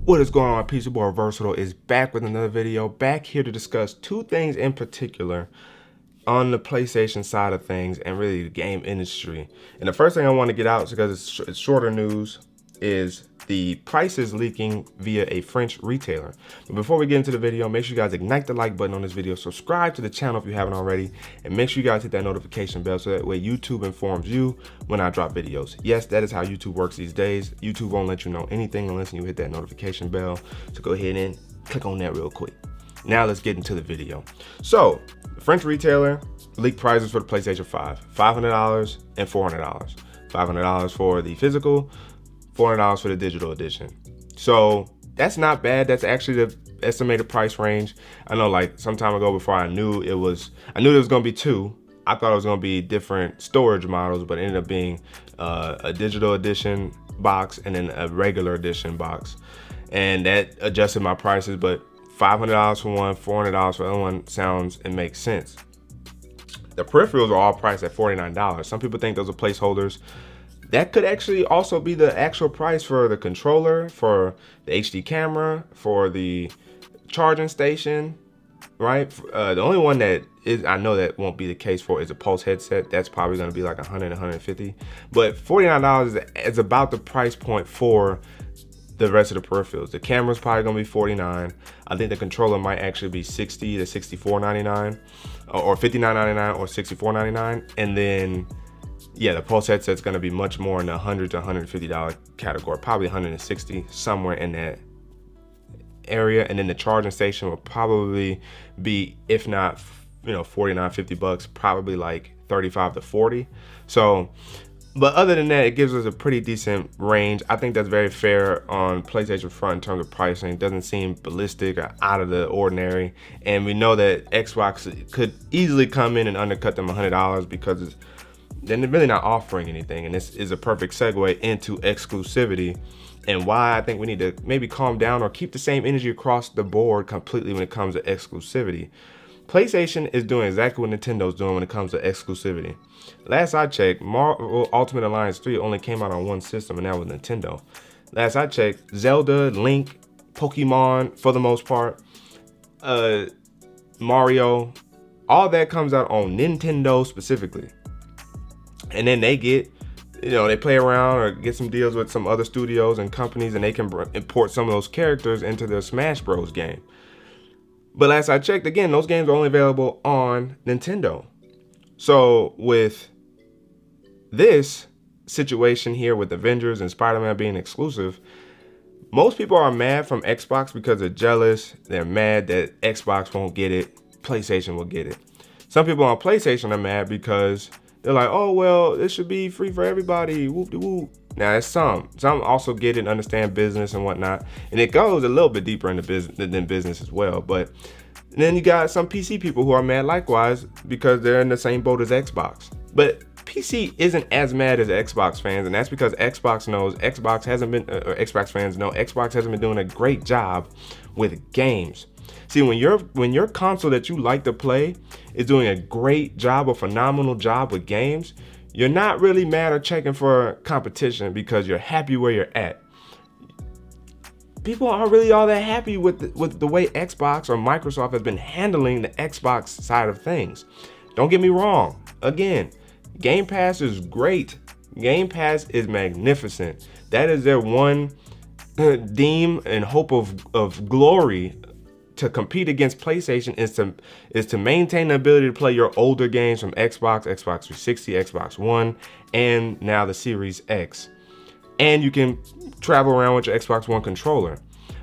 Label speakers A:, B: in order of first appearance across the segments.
A: What is going on? My PC boy Versatile is back with another video, back here to discuss two things in particular on the PlayStation side of things and really the game industry. And the first thing I want to get out, because it's shorter news, is the prices leaking via a French retailer. But before we get into the video, make sure you guys ignite the like button on this video, subscribe to the channel if you haven't already, and make sure you guys hit that notification bell so that way YouTube informs you when I drop videos. Yes, that is how YouTube works these days. YouTube won't let you know anything unless you hit that notification bell. So go ahead and click on that real quick. Now let's get into the video. So, the French retailer leaked prices for the PlayStation 5, $500 and $400. $500 for the physical, $400 for the digital edition. So that's not bad. That's actually the estimated price range. I know, like some time ago, before I knew there was gonna be two. I thought it was gonna be different storage models, but it ended up being a digital edition box and then a regular edition box, and that adjusted my prices. But $500 for one, $400 for the other one sounds and makes sense. The peripherals are all priced at $49. Some people think those are placeholders. That could actually also be the actual price for the controller, for the HD camera, for the charging station, right? The only one that is, I know that won't be the case for, is a Pulse headset. That's probably going to be like $100, $150. But $49 is about the price point for the rest of the peripherals. The camera's probably going to be $49. I think the controller might actually be $60 to $64.99, or $59.99 or $64.99, and then yeah, the Pulse headset's going to be much more in the $100 to $150 category, probably $160, somewhere in that area. And then the charging station will probably be, if not, $49, $50, probably like $35 to $40. So, but other than that, it gives us a pretty decent range. I think that's very fair on PlayStation front in terms of pricing. It doesn't seem ballistic or out of the ordinary. And we know that Xbox could easily come in and undercut them $100 because then they're really not offering anything. And this is a perfect segue into exclusivity and why I think we need to maybe calm down or keep the same energy across the board completely when it comes to exclusivity. PlayStation is doing exactly what Nintendo's doing when it comes to exclusivity. Last I checked, Marvel Ultimate Alliance 3 only came out on one system, and that was Nintendo. Last I checked, Zelda, Link, Pokemon, for the most part, Mario, all that comes out on Nintendo specifically. And then they get, they play around or get some deals with some other studios and companies, and they can import some of those characters into their Smash Bros. Game. But last I checked, again, those games are only available on Nintendo. So with this situation here with Avengers and Spider-Man being exclusive, most people are mad from Xbox because they're jealous. They're mad that Xbox won't get it, PlayStation will get it. Some people on PlayStation are mad because they're like, oh, well, it should be free for everybody, whoop-de-whoop. Now, that's some also get it and understand business and whatnot. And it goes a little bit deeper into business as well. But then you got some PC people who are mad likewise because they're in the same boat as Xbox. But PC isn't as mad as Xbox fans, and that's because Xbox knows Xbox fans know Xbox hasn't been doing a great job with games. See, when your console that you like to play is doing a great job, a phenomenal job with games, you're not really mad or checking for competition because you're happy where you're at. People aren't really all that happy with the way Xbox or Microsoft has been handling the Xbox side of things. Don't get me wrong. Again, Game Pass is great. Game Pass is magnificent. That is their one deem and hope of glory to compete against PlayStation is to maintain the ability to play your older games from Xbox, Xbox 360, Xbox One, and now the Series X. And you can travel around with your Xbox One controller.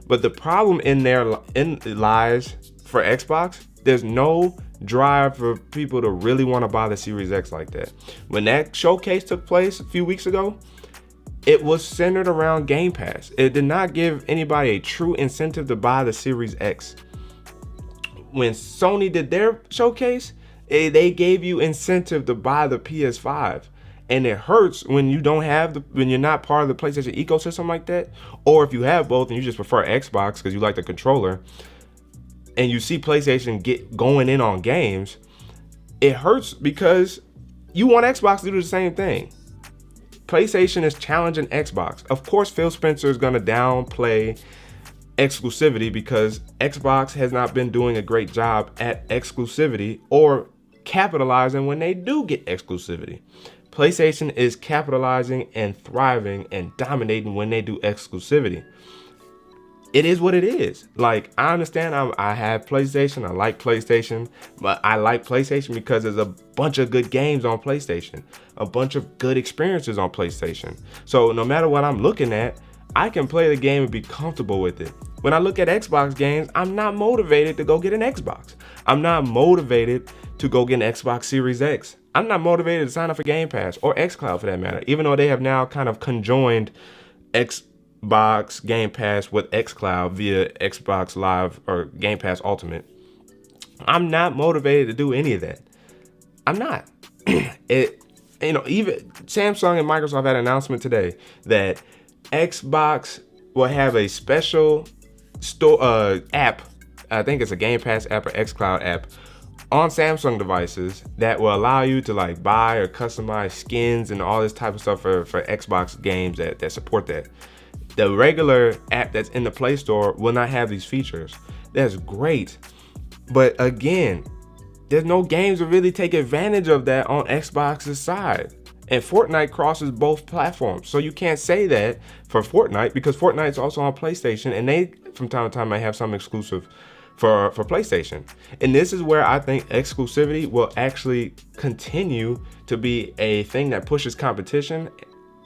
A: But the problem lies for Xbox, there's no drive for people to really want to buy the Series X like that. When that showcase took place a few weeks ago, it was centered around Game Pass. It did not give anybody a true incentive to buy the Series X. When Sony did their showcase, they gave you incentive to buy the PS5. And it hurts when when you're not part of the PlayStation ecosystem like that, or if you have both and you just prefer Xbox because you like the controller, and you see PlayStation going in on games, it hurts because you want Xbox to do the same thing. PlayStation is challenging Xbox. Of course, Phil Spencer is going to downplay exclusivity, because Xbox has not been doing a great job at exclusivity or capitalizing when they do get exclusivity. PlayStation is capitalizing and thriving and dominating when they do exclusivity. It is what it is. Like, I understand I have PlayStation, I like PlayStation, but I like PlayStation because there's a bunch of good games on PlayStation, a bunch of good experiences on PlayStation. So no matter what I'm looking at, I can play the game and be comfortable with it. When I look at Xbox games, I'm not motivated to go get an Xbox. I'm not motivated to go get an Xbox Series X. I'm not motivated to sign up for Game Pass or xCloud for that matter, even though they have now kind of conjoined Xbox Game Pass with xCloud via Xbox Live or Game Pass Ultimate. I'm not motivated to do any of that. I'm not. Even Samsung and Microsoft had an announcement today that Xbox will have a special store app. I think it's a Game Pass app or xCloud app on Samsung devices that will allow you to like buy or customize skins and all this type of stuff for Xbox games that support that. The regular app that's in the Play Store will not have these features. That's great. But again, there's no games to really take advantage of that on Xbox's side. And Fortnite crosses both platforms. So you can't say that for Fortnite, because Fortnite's also on PlayStation and they from time to time might have some exclusive for PlayStation. And this is where I think exclusivity will actually continue to be a thing that pushes competition.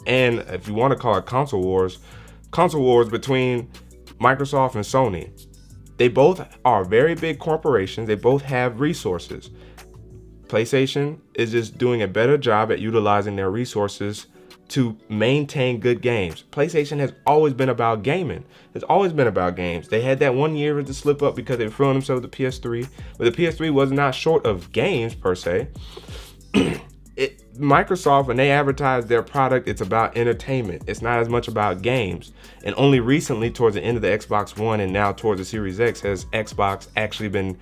A: And if you want to call it console wars between Microsoft and Sony. They both are very big corporations. They both have resources. PlayStation is just doing a better job at utilizing their resources to maintain good games. PlayStation has always been about gaming. It's always been about games. They had that 1 year to slip up because they were throwing themselves the PS3, but the PS3 was not short of games per se. Microsoft, when they advertise their product, it's about entertainment. It's not as much about games. And only recently, towards the end of the Xbox One and now towards the Series X, has Xbox actually been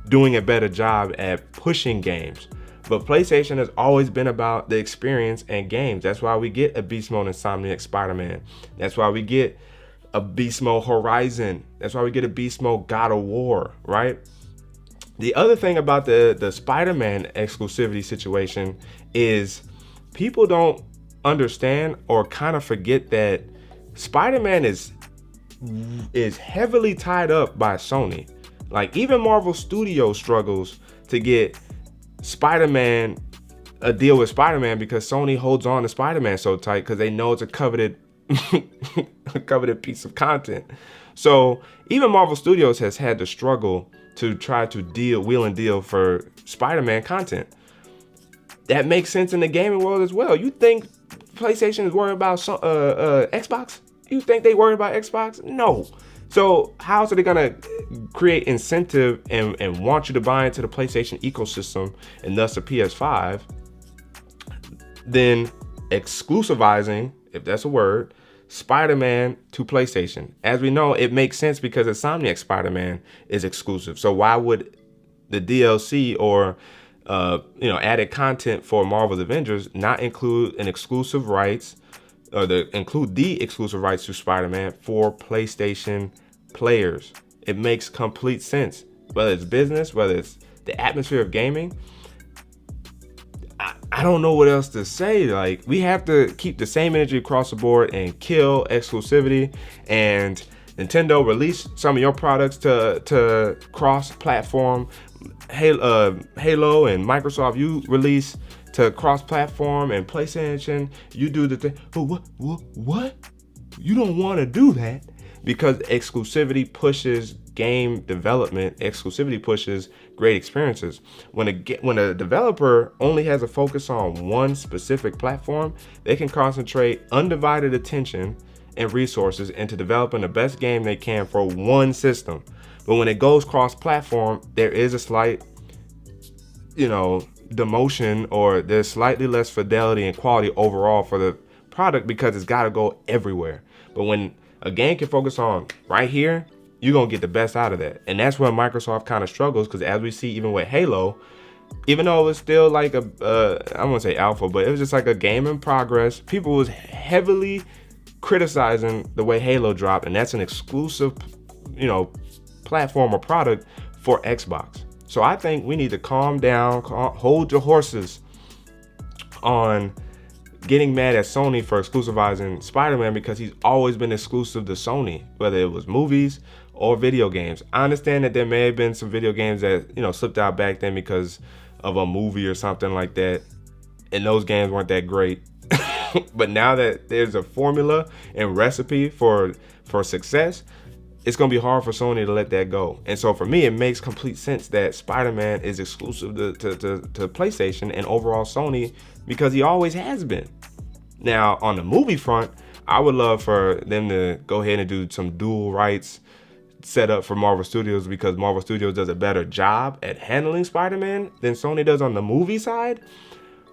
A: doing a better job at pushing games. But PlayStation has always been about the experience and games. That's why we get a Beast Mode Insomniac Spider-Man. That's why we get a Beast Mode Horizon. That's why we get a Beast Mode God of War, right? The other thing about the Spider-Man exclusivity situation is people don't understand or kind of forget that Spider-Man is heavily tied up by Sony. Like, even Marvel Studios struggles to get Spider-Man a deal with Spider-Man because Sony holds on to Spider-Man so tight because they know it's a coveted piece of content. So even Marvel Studios has had to struggle to try to wheel and deal for Spider-Man content. That makes sense in the gaming world as well. You think PlayStation is worried about Xbox? You think they worried about Xbox? No. So how are they gonna create incentive and want you to buy into the PlayStation ecosystem and thus the PS5? Then exclusivizing, if that's a word, Spider-Man to PlayStation. As we know, it makes sense because Insomniac Spider-Man is exclusive. So why would the DLC or added content for Marvel's Avengers not include an exclusive rights include the exclusive rights to Spider-Man for PlayStation players? It makes complete sense. Whether it's business, whether it's the atmosphere of gaming, I don't know what else to say. Like, we have to keep the same energy across the board and kill exclusivity. And Nintendo, release some of your products to cross-platform. Halo and Microsoft, you release to cross-platform, and PlayStation, you do the thing. But what? You don't want to do that because exclusivity pushes game development. Exclusivity pushes great experiences. When a developer only has a focus on one specific platform, they can concentrate undivided attention and resources into developing the best game they can for one system. But when it goes cross-platform, there is a slight, demotion, or there's slightly less fidelity and quality overall for the product because it's got to go everywhere. But when a game can focus on right here, you're going to get the best out of that. And that's where Microsoft kind of struggles, because as we see even with Halo, even though it was still like I won't say alpha, but it was just like a game in progress, people was heavily criticizing the way Halo dropped, and that's an exclusive platform or product for Xbox. So I think we need to calm down, hold your horses on getting mad at Sony for exclusivizing Spider-Man, because he's always been exclusive to Sony, whether it was movies or video games. I understand that there may have been some video games that, slipped out back then because of a movie or something like that, and those games weren't that great. But now that there's a formula and recipe for success, it's gonna be hard for Sony to let that go. And so for me, it makes complete sense that Spider-Man is exclusive to PlayStation and overall Sony, because he always has been. Now, on the movie front, I would love for them to go ahead and do some dual rights set up for Marvel Studios, because Marvel Studios does a better job at handling Spider-Man than Sony does on the movie side.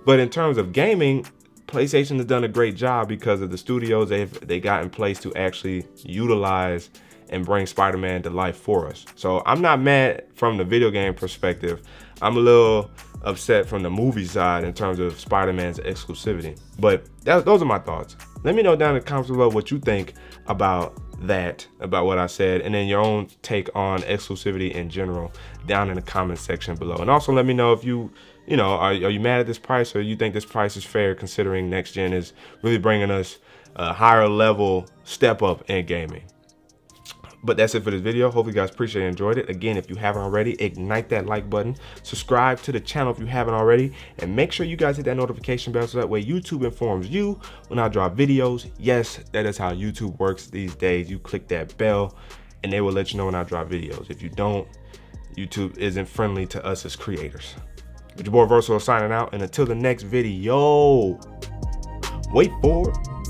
A: But in terms of gaming, PlayStation has done a great job because of the studios they got in place to actually utilize and bring Spider-Man to life for us. So I'm not mad from the video game perspective. I'm a little upset from the movie side in terms of Spider-Man's exclusivity. But those are my thoughts. Let me know down in the comments below what you think about what I said, and then your own take on exclusivity in general down in the comment section below. And also let me know if are you mad at this price, or you think this price is fair, considering next gen is really bringing us a higher level step up in gaming. But that's it for this video. Hopefully you guys appreciate and enjoyed it. Again, if you haven't already, ignite that like button, subscribe to the channel if you haven't already, and make sure you guys hit that notification bell so that way YouTube informs you when I drop videos. Yes, that is how YouTube works these days. You click that bell and they will let you know when I drop videos. If you don't, YouTube isn't friendly to us as creators. But your boy Versatile signing out, and until the next video, wait for it.